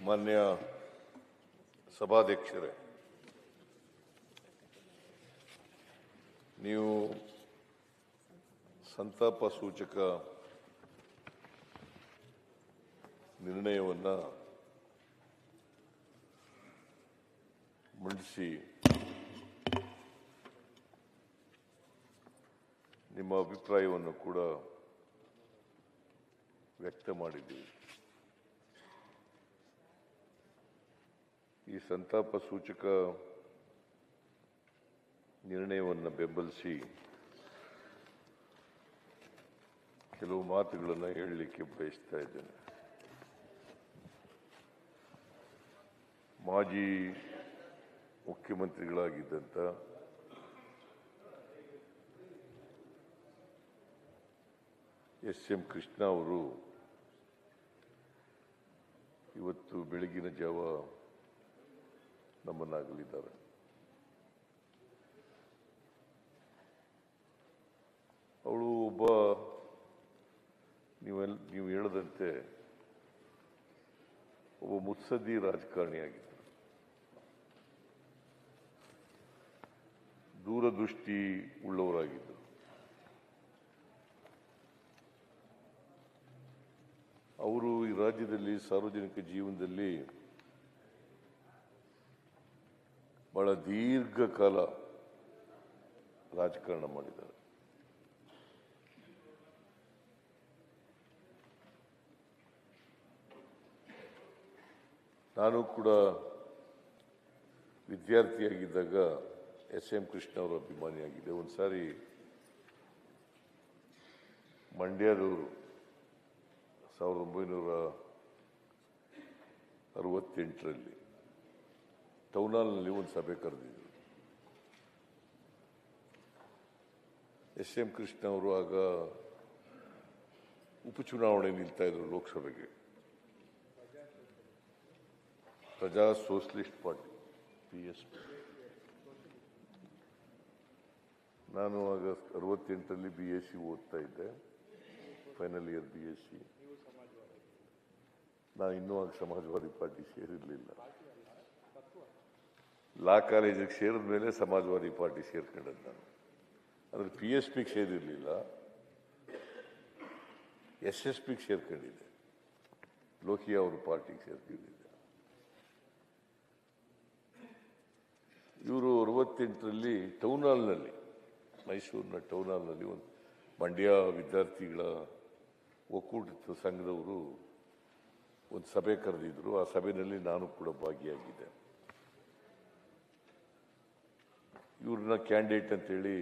ಮಾನ್ಯ ಸಭಾಧ್ಯಕ್ಷರೇ, ನೀವು ಸಂತಾಪ ಸೂಚಕ ನಿರ್ಣಯವನ್ನು ಮಂಡಿಸಿ ನಿಮ್ಮ ಅಭಿಪ್ರಾಯವನ್ನು ಕೂಡ ವ್ಯಕ್ತ ಮಾಡಿದ್ದೀವಿ. ಈ ಸಂತಾಪ ಸೂಚಕ ನಿರ್ಣಯವನ್ನು ಬೆಂಬಲಿಸಿ ಕೆಲವು ಮಾತುಗಳನ್ನು ಹೇಳಲಿಕ್ಕೆ ಬಯಸ್ತಾ ಇದ್ದೇನೆ. ಮಾಜಿ ಮುಖ್ಯಮಂತ್ರಿಗಳಾಗಿದ್ದಂಥ ಎಸ್.ಎಂ. ಕೃಷ್ಣ ಅವರು ಇವತ್ತು ಬೆಳಗಿನ ಜಾವ ನಮ್ಮನ್ನಾಗಲಿದ್ದಾರೆ. ಅವಳು ಒಬ್ಬ ನೀವು ಹೇಳದಂತೆ ಒಬ್ಬ ಮುತ್ಸದ್ದಿ ರಾಜಕಾರಣಿಯಾಗಿದ್ದರು. ದೂರದೃಷ್ಟಿ ಉಳ್ಳವರಾಗಿದ್ದರು. ಅವರು ಈ ರಾಜ್ಯದಲ್ಲಿ ಸಾರ್ವಜನಿಕ ಜೀವನದಲ್ಲಿ ಬಹಳ ದೀರ್ಘಕಾಲ ರಾಜಕಾರಣ ಮಾಡಿದ್ದಾರೆ. ನಾನು ಕೂಡ ವಿದ್ಯಾರ್ಥಿಯಾಗಿದ್ದಾಗ ಎಸ್.ಎಂ. ಕೃಷ್ಣ ಅವರ ಅಭಿಮಾನಿಯಾಗಿದೆ. ಒಂದು ಸಾರಿ ಮಂಡ್ಯದವರು 1968ರಲ್ಲಿ ಟೌನ್ ಹಾಲ್ನಲ್ಲಿ ಒಂದು ಸಭೆ ಕರೆದಿದ್ರು. ಎಸ್.ಎಂ. ಕೃಷ್ಣ ಅವರು ಆಗ ಉಪಚುನಾವಣೆ ನಿಲ್ತಾ ಇದ್ರು ಲೋಕಸಭೆಗೆ. ಪ್ರಜಾ ಸೋಷಲಿಸ್ಟ್ ಪಾರ್ಟಿ PSP. ನಾನು ಆಗ 68ರಲ್ಲಿ BSc ಓದ್ತಾ ಇದ್ದೆ, ಫೈನಲ್ ಇಯರ್ BSc. ನಾನು ಇನ್ನೂ ಆಗ ಸಮಾಜವಾದಿ ಪಾರ್ಟಿ ಸೇರಿರಲಿಲ್ಲ. ಲಾ ಕಾಲೇಜಿಗೆ ಸೇರಿದ ಮೇಲೆ ಸಮಾಜವಾದಿ ಪಾರ್ಟಿ ಸೇರ್ಕೊಂಡದ್ದು ನಾನು. ಆದರೆ PSPಗೆ ಸೇರಿರಲಿಲ್ಲ, SSPಗೆ ಸೇರ್ಕೊಂಡಿದ್ದೆ. ಲೋಹಿಯಾ ಅವ್ರ ಪಾರ್ಟಿಗೆ ಸೇರ್ಕೊಂಡಿದ್ದೆ. ಇವರು 68ರಲ್ಲಿ ಟೌನ್ ಹಾಲ್ನಲ್ಲಿ, ಮೈಸೂರಿನ ಟೌನ್ ಹಾಲ್ನಲ್ಲಿ ಒಂದು ಮಂಡ್ಯ ವಿದ್ಯಾರ್ಥಿಗಳ ಒಕ್ಕೂಟದ ಸಂಘದವರು ಒಂದು ಸಭೆ ಕರೆದಿದ್ರು. ಆ ಸಭೆಯಲ್ಲಿ ನಾನು ಕೂಡ ಭಾಗಿಯಾಗಿದ್ದೆ. ಇವ್ರನ್ನ ಕ್ಯಾಂಡಿಡೇಟ್ ಅಂತೇಳಿ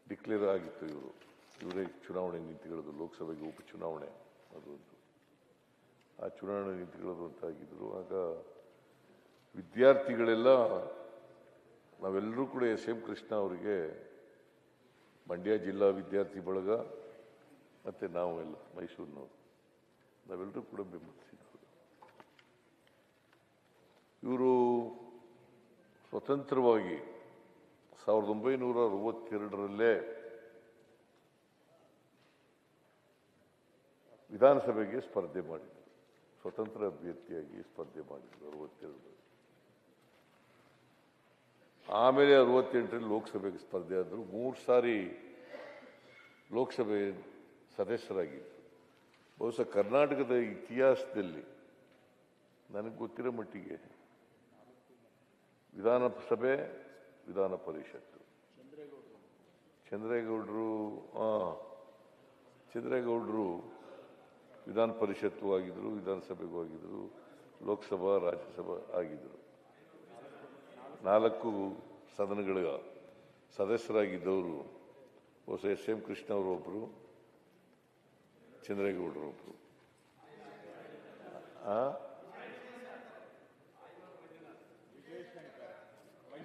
ಡಿಕ್ಲೇರ್ ಆಗಿತ್ತು. ಇವರೇ ಚುನಾವಣೆ ನಿಂತುಕೊಳ್ಳೋದು, ಲೋಕಸಭೆಗೆ ಉಪಚುನಾವಣೆ ಅದೊಂದು. ಆ ಚುನಾವಣೆ ನಿಂತುಕೊಳ್ಳೋದು ಅಂತಾಗಿದ್ರು. ಆಗ ವಿದ್ಯಾರ್ಥಿಗಳೆಲ್ಲ ನಾವೆಲ್ಲರೂ ಕೂಡ ಎಸ್.ಎಂ. ಕೃಷ್ಣ ಅವರಿಗೆ, ಮಂಡ್ಯ ಜಿಲ್ಲಾ ವಿದ್ಯಾರ್ಥಿ ಬಳಗ ಮತ್ತು ನಾವೆಲ್ಲ ಮೈಸೂರಿನವರು, ನಾವೆಲ್ಲರೂ ಕೂಡ ಬೆಂಬಲಿಸಿದ್ರು. ಇವರು ಸ್ವತಂತ್ರವಾಗಿ 1962ರಲ್ಲೇ ವಿಧಾನಸಭೆಗೆ ಸ್ಪರ್ಧೆ ಮಾಡಿದರು. ಸ್ವತಂತ್ರ ಅಭ್ಯರ್ಥಿಯಾಗಿ ಸ್ಪರ್ಧೆ ಮಾಡಿದರು 62. ಆಮೇಲೆ 68ರಲ್ಲಿ ಲೋಕಸಭೆಗೆ ಸ್ಪರ್ಧೆ ಆದರು. 3 ಸಾರಿ ಲೋಕಸಭೆ ಸದಸ್ಯರಾಗಿದ್ದರು. ಬಹುಶಃ ಕರ್ನಾಟಕದ ಇತಿಹಾಸದಲ್ಲಿ ನನಗೆ ಗೊತ್ತಿರೋ ಮಟ್ಟಿಗೆ ವಿಧಾನಸಭೆ, ವಿಧಾನ ಪರಿಷತ್ತು, ಚಂದ್ರೇಗೌಡರು ವಿಧಾನ ಪರಿಷತ್ತು ಆಗಿದ್ರು, ವಿಧಾನಸಭೆಗೂ ಆಗಿದ್ರು, ಲೋಕಸಭಾ, ರಾಜ್ಯಸಭಾ ಆಗಿದ್ರು. 4 ಸದನಗಳ ಸದಸ್ಯರಾಗಿದ್ದವರು ಬಹುಶಃ ಎಸ್.ಎಂ. ಕೃಷ್ಣ ಅವರೊಬ್ಬರು, ಚಂದ್ರೇಗೌಡರೊಬ್ಬರು.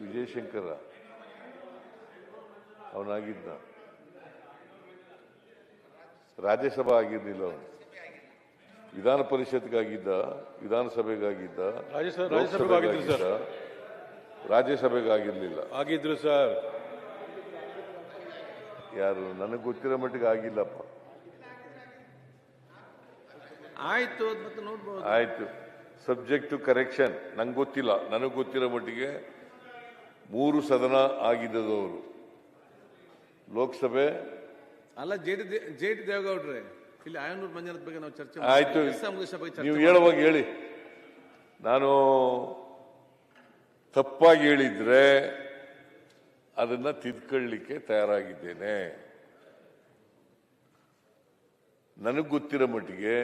ವಿಜಯಶಂಕರ ಅವನಾಗಿದ್ದ. ರಾಜ್ಯಸಭಾ ಆಗಿರ್ಲಿಲ್ಲ ಅವನು. ವಿಧಾನ ಪರಿಷತ್ಗಾಗಿದ್ದ, ವಿಧಾನಸಭೆಗಾಗಿದ್ದ, ರಾಜ್ಯಸಭೆಗಾಗಿರ್ಲಿಲ್ಲ. ಆಗಿದ್ರು ಸರ್. ಯಾರು ನನಗೆ ಗೊತ್ತಿರೋ ಮಟ್ಟಿಗೆ ಆಗಿಲ್ಲಪ್ಪ. ಆಯ್ತು ಮತ್ತೆ ನೋಡ್ಬೋದು. ಆಯ್ತು. Subject to correction. ನಂಗೆ ಗೊತ್ತಿಲ್ಲ, ನನಗೆ ಗೊತ್ತಿರೋ ಮಟ್ಟಿಗೆ 3 ಸದನ ಆಗಿದ್ದದವರು ಲೋಕಸಭೆ. ಅಲ್ಲ ಜೆ ಟಿ ದೇವೇಗೌಡ್ರೆ, ಇಲ್ಲಿ ಆಯನೂರು ಮಂಜುನಾಥ್ ಬಗ್ಗೆ ನಾವು ಚರ್ಚೆ ಆಯ್ತು, ನೀವು ಹೇಳುವಾಗ ಹೇಳಿ. ನಾನು ತಪ್ಪಾಗಿ ಹೇಳಿದ್ರೆ ಅದನ್ನ ತಿದ್ಕೊಳ್ಳಿಕ್ಕೆ ತಯಾರಾಗಿದ್ದೇನೆ. ನನಗೆ ಗೊತ್ತಿರೋ ಮಟ್ಟಿಗೆ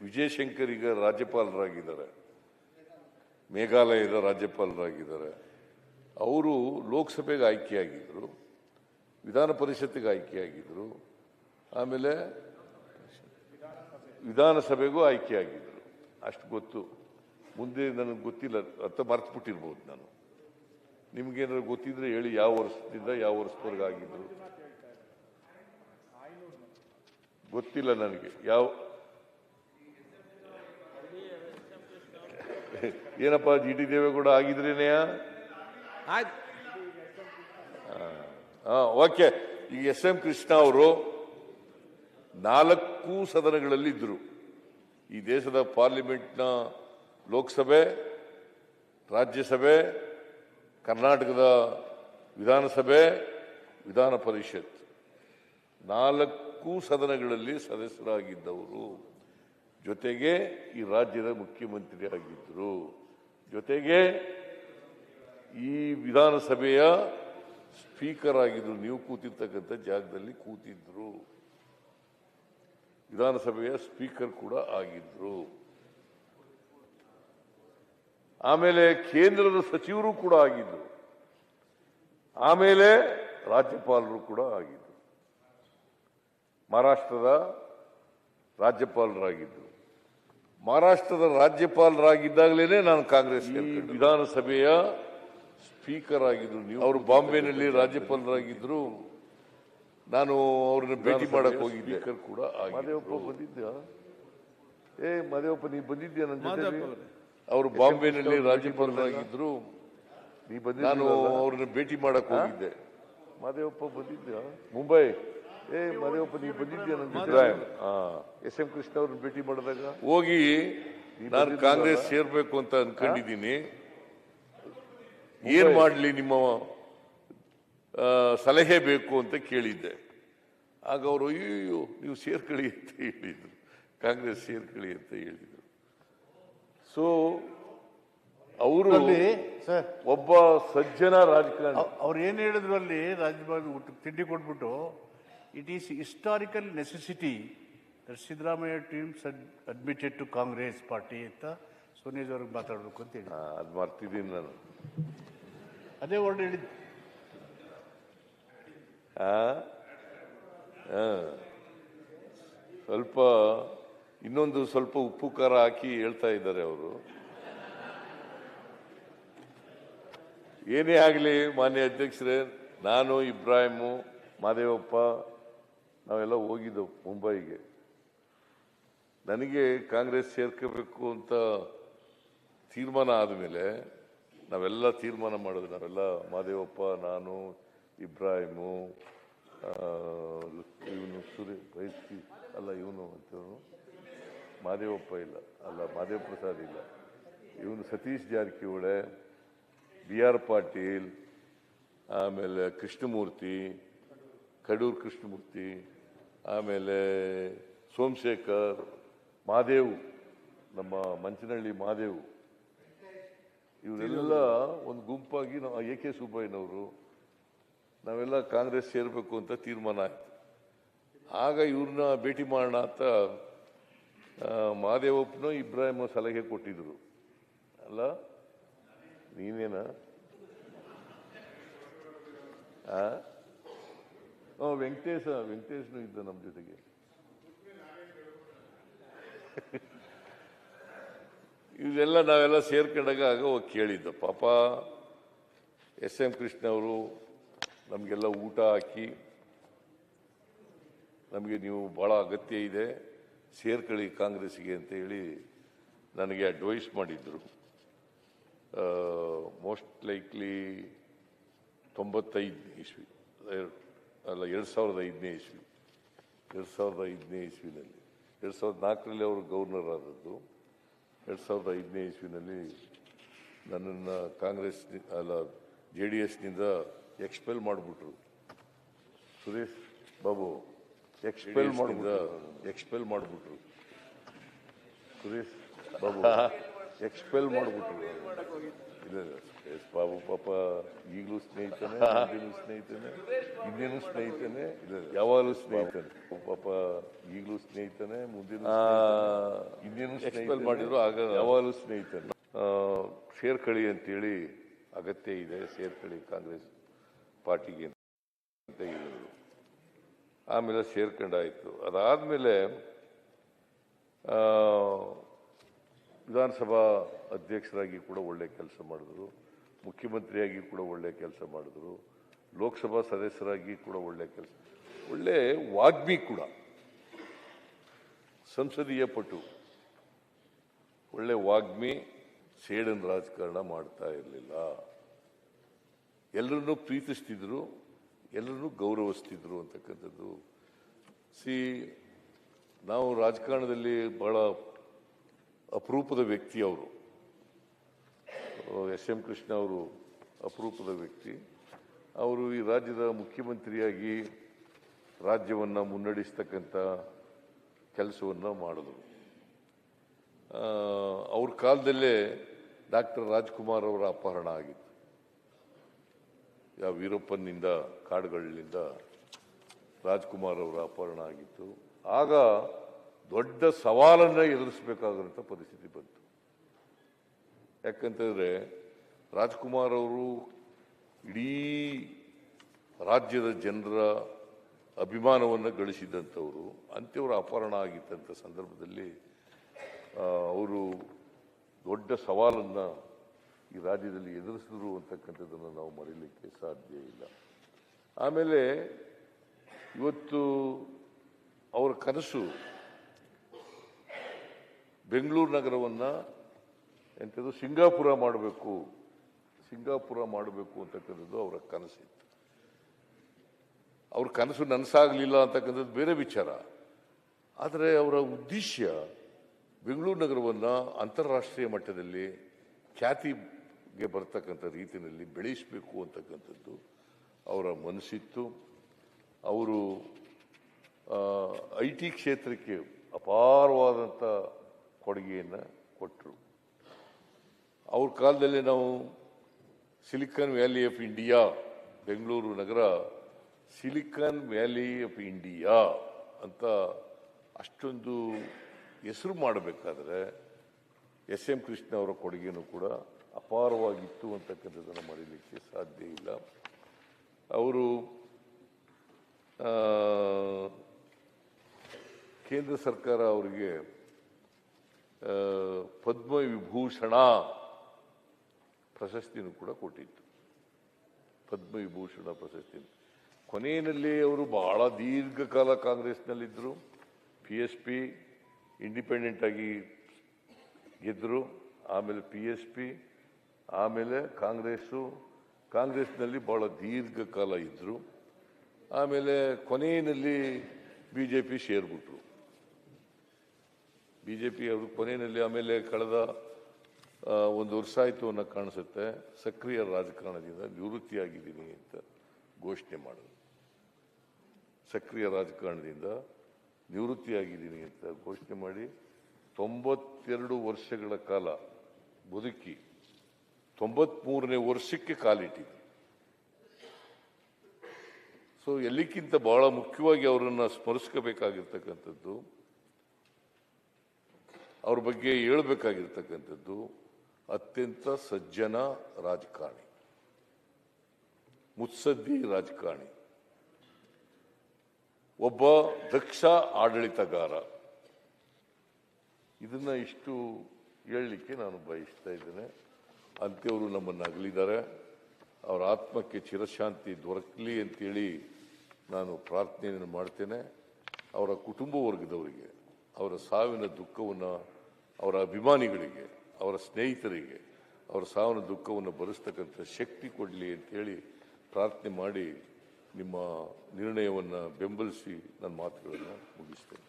ವಿಜಯಶಂಕರ್ ಈಗ ರಾಜ್ಯಪಾಲರಾಗಿದ್ದಾರೆ, ಮೇಘಾಲಯದ ರಾಜ್ಯಪಾಲರಾಗಿದ್ದಾರೆ. ಅವರು ಲೋಕಸಭೆಗೆ ಆಯ್ಕೆಯಾಗಿದ್ದರು, ವಿಧಾನ ಪರಿಷತ್ತಿಗೆ ಆಯ್ಕೆಯಾಗಿದ್ದರು, ಆಮೇಲೆ ವಿಧಾನಸಭೆಗೂ ಆಯ್ಕೆಯಾಗಿದ್ದರು. ಅಷ್ಟು ಗೊತ್ತು. ಮುಂದೆ ನನಗೆ ಗೊತ್ತಿಲ್ಲ, ಅಥವಾ ಮರ್ತ್ಬಿಟ್ಟಿರ್ಬೋದು ನಾನು. ನಿಮ್ಗೇನಾದ್ರು ಗೊತ್ತಿದ್ರೆ ಹೇಳಿ, ಯಾವ ವರ್ಷದಿಂದ ಯಾವ ವರ್ಷದವರೆಗೆ ಆಗಿದ್ರು ಗೊತ್ತಿಲ್ಲ ನನಗೆ. ಏನಪ್ಪ ಜಿ ಟಿ ದೇವೇಗೌಡ ಆಗಿದ್ರೇನೆಯ? ಓಕೆ. ಈಗ ಎಸ್ ಎಂ ಕೃಷ್ಣ ಅವರು 4 ಸದನಗಳಲ್ಲಿ ಇದ್ರು. ಈ ದೇಶದ ಪಾರ್ಲಿಮೆಂಟ್ನ ಲೋಕಸಭೆ, ರಾಜ್ಯಸಭೆ, ಕರ್ನಾಟಕದ ವಿಧಾನಸಭೆ, ವಿಧಾನ ಪರಿಷತ್ 4 ಸದನಗಳಲ್ಲಿ ಸದಸ್ಯರಾಗಿದ್ದವರು. ಜೊತೆಗೆ ಈ ರಾಜ್ಯದ ಮುಖ್ಯಮಂತ್ರಿ ಆಗಿದ್ದರು. ಜೊತೆಗೆ ಈ ವಿಧಾನಸಭೆಯ ಸ್ಪೀಕರ್ ಆಗಿದ್ರು. ನೀವು ಕೂತಿರ್ತಕ್ಕಂಥ ಜಾಗದಲ್ಲಿ ಕೂತಿದ್ರು. ವಿಧಾನಸಭೆಯ ಸ್ಪೀಕರ್ ಕೂಡ ಆಗಿದ್ರು. ಆಮೇಲೆ ಕೇಂದ್ರದ ಸಚಿವರು ಕೂಡ ಆಗಿದ್ರು. ಆಮೇಲೆ ರಾಜ್ಯಪಾಲರು ಕೂಡ ಆಗಿದ್ರು. ಮಹಾರಾಷ್ಟ್ರದ ರಾಜ್ಯಪಾಲರಾಗಿದ್ರು. ಮಹಾರಾಷ್ಟ್ರದ ರಾಜ್ಯಪಾಲರಾಗಿದ್ದಾಗಲೇ ನಾನು ಕಾಂಗ್ರೆಸ್ ವಿಧಾನಸಭೆಯ ಸ್ಪೀಕರ್ ಆಗಿದ್ರು. ನೀವು ಅವರು ಬಾಂಬೆನಲ್ಲಿ ರಾಜ್ಯಪಾಲರಾಗಿದ್ರು. ನಾನು ಅವ್ರನ್ನ ಭೇಟಿ ಮಾಡಕ್ ಹೋಗಿದ್ದೆ. ಸ್ಪೀಕರ್ ಕೂಡ ಮಾದೇವಪ್ಪ ಬಂದಿದ್ದ. ಮಾದೇವಪ್ಪ ನೀವು ಬಂದಿದ್ಯಾ ನನ್ನ ಜೊತೆ? ಅವರು ಬಾಂಬೆನಲ್ಲಿ ರಾಜ್ಯಪಾಲರಾಗಿದ್ರು. ನಾನು ಅವ್ರನ್ನ ಭೇಟಿ ಮಾಡಕ್ ಹೋಗಿದ್ದೆ. ಮಾದೇವಪ್ಪ ಬಂದಿದ್ದ ಮುಂಬೈ. ಮಾದೇವಪ್ಪ ನೀವು ಬಂದಿದ್ಯಾ ನನ್ನ ಜೊತೆ? ಎಸ್ ಎಂ ಕೃಷ್ಣ ಅವ್ರನ್ನ ಭೇಟಿ ಮಾಡಿದಾಗ ಹೋಗಿ ನಾನು ಕಾಂಗ್ರೆಸ್ ಸೇರ್ಬೇಕು ಅಂತ ಅನ್ಕೊಂಡಿದ್ದೀನಿ, ಏನ್ ಮಾಡ್ಲಿ, ನಿಮ್ಮ ಸಲಹೆ ಬೇಕು ಅಂತ ಕೇಳಿದ್ದೆ. ಆಗ ಅವರು ಅಯ್ಯೋ ನೀವು ಸೇರ್ಕೊಳ್ಳಿ ಅಂತ ಹೇಳಿದ್ರು, ಕಾಂಗ್ರೆಸ್ ಸೇರ್ಕೊಳ್ಳಿ ಅಂತ ಹೇಳಿದ್ರು. ಸೊ ಅವರು ಒಬ್ಬ ಸಜ್ಜನ ರಾಜಕಾರಣಿ. ಅವ್ರು ಏನ್ ಹೇಳಿದ್ರು ಅಲ್ಲಿ ರಾಜ್ಯಪಾಲ ತಿಂಡಿ ಕೊಟ್ಬಿಟ್ಟು, it is historical necessity that Siddaramaiah teams admitted to Congress party ಅಂತ ಸೋನಿಯಾ ಅವ್ರಿಗೆ ಮಾತಾಡ್ಬೇಕು ಅಂತ ಹೇಳಿ ಅದು ಮರ್ತಿದ್ದೀನಿ ನಾನು. ಅದೇ ವರ್ಡ್ ಹೇಳಿದ್ದು. ಸ್ವಲ್ಪ ಇನ್ನೊಂದು ಸ್ವಲ್ಪ ಉಪ್ಪು ಖಾರ ಹಾಕಿ ಹೇಳ್ತಾ ಇದ್ದಾರೆ ಅವರು. ಏನೇ ಆಗಲಿ ಮಾನ್ಯ ಅಧ್ಯಕ್ಷರೇ, ನಾನು, ಇಬ್ರಾಹಿಮು, ಮಾದೇವಪ್ಪ ನಾವೆಲ್ಲ ಹೋಗಿದ್ದೆವು ಮುಂಬೈಗೆ. ನನಗೆ ಕಾಂಗ್ರೆಸ್ ಸೇರ್ಕೋಬೇಕು ಅಂತ ತೀರ್ಮಾನ ಆದಮೇಲೆ ನಾವೆಲ್ಲ ತೀರ್ಮಾನ ಮಾಡಿದ್ವಿ. ನಾವೆಲ್ಲ ಮಾದೇವಪ್ಪ, ನಾನು, ಇಬ್ರಾಹಿಮು, ಇವನು ಬೈಸ್ಕಿ ಅಲ್ಲ, ಇವನು ಅಂತವನು ಮಾದೇವಪ್ಪ ಇಲ್ಲ, ಅಲ್ಲ ಮಾದೇವ ಪ್ರಸಾದ್ ಇಲ್ಲ, ಇವನು ಸತೀಶ್ ಜಾರಕಿಹೊಳಿ, ಬಿ ಆರ್ ಪಾಟೀಲ್, ಆಮೇಲೆ ಕೃಷ್ಣಮೂರ್ತಿ, ಕಡೂರು ಕೃಷ್ಣಮೂರ್ತಿ, ಆಮೇಲೆ ಸೋಮಶೇಖರ್, ಮಾದೇವ್, ನಮ್ಮ ಮಂಚನಹಳ್ಳಿ ಮಾದೇವ್, ಇವರೆಲ್ಲ ಒಂದು ಗುಂಪಾಗಿ ನಾವು ಎ ಕೆ ಸುಬ್ಬಯ್ಯನವರು ನಾವೆಲ್ಲ ಕಾಂಗ್ರೆಸ್ ಸೇರಬೇಕು ಅಂತ ತೀರ್ಮಾನ ಆಯ್ತು. ಆಗ ಇವ್ರನ್ನ ಭೇಟಿ ಮಾಡೋಣ ಅಂತ ಮಾದೇವಪ್ಪನೋ ಇಬ್ರಾಹಿಮ ಸಲಹೆ ಕೊಟ್ಟಿದ್ರು. ಅಲ್ಲ ನೀನೇನ? ವೆಂಕಟೇಶ್ನು ಇದ್ದ ನಮ್ಮ ಜೊತೆಗೆ. ಇವೆಲ್ಲ ನಾವೆಲ್ಲ ಸೇರ್ಕೊಂಡಾಗ ಆಗ ಹೋಗಿ ಕೇಳಿದ್ದ. ಪಾಪ ಎಸ್ ಎಂ ಕೃಷ್ಣ ಅವರು ನಮಗೆಲ್ಲ ಊಟ ಹಾಕಿ, ನಮಗೆ ನೀವು ಬಹಳ ಅಗತ್ಯ ಇದೆ, ಸೇರ್ಕೊಳ್ಳಿ ಕಾಂಗ್ರೆಸ್ಗೆ ಅಂತ ಹೇಳಿ ನನಗೆ ಅಡ್ವೈಸ್ ಮಾಡಿದ್ರು. ಮೋಸ್ಟ್ ಲೈಕ್ಲಿ 95 ಇಸ್ವಿ ಅಲ್ಲ 2005 ಇಸ್ವಿ 2005 ಇಸ್ವಿನಲ್ಲಿ 2004ರಲ್ಲಿ ಅವರು ಗವರ್ನರ್ ಆದದ್ದು. 2005ನೇ ಇಸ್ವಿನಲ್ಲಿ ನನ್ನನ್ನು ಕಾಂಗ್ರೆಸ್ JDSನಿಂದ ಎಕ್ಸ್ಪೆಲ್ ಮಾಡಿಬಿಟ್ರು. ಸುರೇಶ್ ಬಾಬು ಎಕ್ಸ್ಪೆಲ್ ಮಾಡಿಬಿಟ್ರು. ಸುರೇಶ್ ಬಾಬು ಎಕ್ಸ್ಪೆಲ್ ಮಾಡಿಬಿಟ್ರು. ಇಲ್ಲ ಎಸ್ ಬಾಬು ಪಾಪ ಈಗಲೂ ಸ್ನೇಹಿತನೇ, ಹಿಂದೇನು ಸ್ನೇಹಿತನೇ, ಯಾವಾಗಲೂ ಸ್ನೇಹಿತನೇ. ಪಾಪ ಈಗಲೂ ಸ್ನೇಹಿತನೇ, ಮುಂದಿನ ಹಿಂದೇನು ಎಕ್ಸ್ಪೆಲ್ ಮಾಡಿದ್ರು, ಆಗ ಯಾವಾಗಲೂ ಸ್ನೇಹಿತನೇ. ಸೇರ್ಕಳಿ ಅಂತೇಳಿ ಅಗತ್ಯ ಇದೆ, ಸೇರ್ಕಳಿ ಕಾಂಗ್ರೆಸ್ ಪಾರ್ಟಿಗೆ ಅಂತ ಹೇಳಿದ್ರು. ಆಮೇಲೆ ಸೇರ್ಕೊಂಡಾಯಿತು. ಅದಾದಮೇಲೆ ವಿಧಾನಸಭಾ ಅಧ್ಯಕ್ಷರಾಗಿ ಕೂಡ ಒಳ್ಳೆ ಕೆಲಸ ಮಾಡಿದ್ರು, ಮುಖ್ಯಮಂತ್ರಿಯಾಗಿ ಕೂಡ ಒಳ್ಳೆ ಕೆಲಸ ಮಾಡಿದ್ರು, ಲೋಕಸಭಾ ಸದಸ್ಯರಾಗಿ ಕೂಡ ಒಳ್ಳೆ ಕೆಲಸ, ಒಳ್ಳೆ ವಾಗ್ಮಿ ಕೂಡ, ಸಂಸದೀಯ ಪಟು, ಒಳ್ಳೆ ವಾಗ್ಮಿ. ಸೇಡನ್ ರಾಜಕಾರಣ ಮಾಡ್ತಾ ಇರಲಿಲ್ಲ. ಎಲ್ಲರನ್ನೂ ಪ್ರೀತಿಸ್ತಿದ್ರು, ಎಲ್ಲರನ್ನೂ ಗೌರವಿಸ್ತಿದ್ರು ಅಂತಕ್ಕಂಥದ್ದು. ನಾವು ರಾಜಕಾರಣದಲ್ಲಿ ಬಹಳ ಅಪರೂಪದ ವ್ಯಕ್ತಿ ಅವರು. SM ಕೃಷ್ಣ ಅವರು ಅಪರೂಪದ ವ್ಯಕ್ತಿ. ಅವರು ಈ ರಾಜ್ಯದ ಮುಖ್ಯಮಂತ್ರಿಯಾಗಿ ರಾಜ್ಯವನ್ನು ಮುನ್ನಡೆಸ್ತಕ್ಕಂಥ ಕೆಲಸವನ್ನು ಮಾಡಿದ್ರು. ಅವ್ರ ಕಾಲದಲ್ಲೇ ಡಾಕ್ಟರ್ ರಾಜ್ಕುಮಾರ್ ಅವರ ಅಪಹರಣ ಆಗಿತ್ತು. ಯಾವ ವೀರಪ್ಪನಿಂದ, ಕಾಡುಗಳಿಂದ ರಾಜ್ಕುಮಾರ್ ಅವರ ಅಪಹರಣ ಆಗಿತ್ತು. ಆಗ ದೊಡ್ಡ ಸವಾಲನ್ನು ಎದುರಿಸಬೇಕಾದಂಥ ಪರಿಸ್ಥಿತಿ ಬಂತು. ಯಾಕಂತಂದರೆ ರಾಜ್ಕುಮಾರ್ ಅವರು ಇಡೀ ರಾಜ್ಯದ ಜನರ ಅಭಿಮಾನವನ್ನು ಗಳಿಸಿದಂಥವರು. ಅಂಥವ್ರ ಅಪಹರಣ ಆಗಿದ್ದಂಥ ಸಂದರ್ಭದಲ್ಲಿ ಅವರು ದೊಡ್ಡ ಸವಾಲನ್ನು ಈ ರಾಜ್ಯದಲ್ಲಿ ಎದುರಿಸಿದ್ರು ಅಂತಕ್ಕಂಥದ್ದನ್ನು ನಾವು ಮರೀಲಿಕ್ಕೆ ಸಾಧ್ಯ ಇಲ್ಲ. ಆಮೇಲೆ ಇವತ್ತು ಅವರ ಕನಸು ಬೆಂಗಳೂರು ನಗರವನ್ನು ಎಂಥದ್ದು ಸಿಂಗಾಪುರ ಮಾಡಬೇಕು ಅಂತಕ್ಕಂಥದ್ದು ಅವರ ಕನಸಿತ್ತು. ಅವ್ರ ಕನಸು ನನಸಾಗಲಿಲ್ಲ ಅಂತಕ್ಕಂಥದ್ದು ಬೇರೆ ವಿಚಾರ. ಆದರೆ ಅವರ ಉದ್ದೇಶ ಬೆಂಗಳೂರು ನಗರವನ್ನು ಅಂತಾರಾಷ್ಟ್ರೀಯ ಮಟ್ಟದಲ್ಲಿ ಖ್ಯಾತಿಗೆ ಬರ್ತಕ್ಕಂಥ ರೀತಿಯಲ್ಲಿ ಬೆಳೆಸಬೇಕು ಅಂತಕ್ಕಂಥದ್ದು ಅವರ ಮನಸ್ಸಿತ್ತು. ಅವರು IT ಕ್ಷೇತ್ರಕ್ಕೆ ಅಪಾರವಾದಂಥ ಕೊಡುಗೆಯನ್ನು ಕೊಟ್ಟರು. ಅವ್ರ ಕಾಲದಲ್ಲಿ ನಾವು silicon valley of India, Bengaluru Nagar silicon valley of India ಅಂತ ಅಷ್ಟೊಂದು ಹೆಸರು ಮಾಡಬೇಕಾದ್ರೆ SM ಕೃಷ್ಣ ಅವರ ಕೊಡುಗೆನೂ ಕೂಡ ಅಪಾರವಾಗಿತ್ತು ಅಂತಕ್ಕಂಥದ್ದನ್ನು ಮರೀಲಿಕ್ಕೆ ಸಾಧ್ಯ ಇಲ್ಲ. ಅವರು ಕೇಂದ್ರ ಸರ್ಕಾರ ಅವರಿಗೆ ಪದ್ಮವಿಭೂಷಣ ಪ್ರಶಸ್ತಿನೂ ಕೂಡ ಕೊಟ್ಟಿತ್ತು. ಪದ್ಮವಿಭೂಷಣ ಪ್ರಶಸ್ತಿ ಕೊನೆಯಲ್ಲಿ ಅವರು ಬಹಳ ದೀರ್ಘಕಾಲ ಕಾಂಗ್ರೆಸ್ನಲ್ಲಿದ್ದರು. PSP ಇಂಡಿಪೆಂಡೆಂಟ್ ಆಗಿ ಗೆದ್ದರು. ಆಮೇಲೆ PSP, ಆಮೇಲೆ ಕಾಂಗ್ರೆಸ್ನಲ್ಲಿ ಬಹಳ ದೀರ್ಘಕಾಲ ಇದ್ದರು. ಆಮೇಲೆ ಕೊನೆಯಲ್ಲಿ BJP ಸೇರ್ಬಿಟ್ರು. BJP ಅವರು ಕೊನೆಯಲ್ಲಿ ಆಮೇಲೆ ಕಳೆದ 1 ವರ್ಷ ಆಯಿತು ಅನ್ನೋ ಕಾಣಿಸುತ್ತೆ, ಸಕ್ರಿಯ ರಾಜಕಾರಣದಿಂದ ನಿವೃತ್ತಿಯಾಗಿದ್ದೀನಿ ಅಂತ ಘೋಷಣೆ ಮಾಡಿದ್ರು. ಸಕ್ರಿಯ ರಾಜಕಾರಣದಿಂದ ನಿವೃತ್ತಿಯಾಗಿದ್ದೀನಿ ಅಂತ ಘೋಷಣೆ ಮಾಡಿ 92 ವರ್ಷಗಳ ಕಾಲ ಬದುಕಿ 93ನೇ ವರ್ಷಕ್ಕೆ ಕಾಲಿಟ್ಟಿದ್ರು. ಸೊ ಎಲ್ಲಕ್ಕಿಂತ ಬಹಳ ಮುಖ್ಯವಾಗಿ ಅವರನ್ನು ಸ್ಮರಿಸ್ಕೋಬೇಕಾಗಿರ್ತಕ್ಕಂಥದ್ದು, ಅವ್ರ ಬಗ್ಗೆ ಹೇಳಬೇಕಾಗಿರ್ತಕ್ಕಂಥದ್ದು, ಅತ್ಯಂತ ಸಜ್ಜನ ರಾಜಕಾರಣಿ, ಮುತ್ಸದ್ದಿ ರಾಜಕಾರಣಿ, ಒಬ್ಬ ದಕ್ಷ ಆಡಳಿತಗಾರ. ಇದನ್ನ ಇಷ್ಟು ಹೇಳಲಿಕ್ಕೆ ನಾನು ಬಯಸ್ತಾ ಇದ್ದೇನೆ. ಅಂಥವರು ನಮ್ಮನ್ನು ಅಗಲಿದ್ದಾರೆ. ಅವರ ಆತ್ಮಕ್ಕೆ ಚಿರಶಾಂತಿ ದೊರಕಲಿ ಅಂತೇಳಿ ನಾನು ಪ್ರಾರ್ಥನೆಯನ್ನು ಮಾಡ್ತೇನೆ. ಅವರ ಕುಟುಂಬ ವರ್ಗದವರಿಗೆ ಅವರ ಸಾವಿನ ದುಃಖವನ್ನು, ಅವರ ಅಭಿಮಾನಿಗಳಿಗೆ, ಅವರ ಸ್ನೇಹಿತರಿಗೆ ಅವರ ಸಾವಿನ ದುಃಖವನ್ನು ಭರಿಸ್ತಕ್ಕಂಥ ಶಕ್ತಿ ಕೊಡಲಿ ಅಂತೇಳಿ ಪ್ರಾರ್ಥನೆ ಮಾಡಿ ನಿಮ್ಮ ನಿರ್ಣಯವನ್ನು ಬೆಂಬಲಿಸಿ ನನ್ನ ಮಾತುಗಳನ್ನು ಮುಗಿಸ್ತೇನೆ.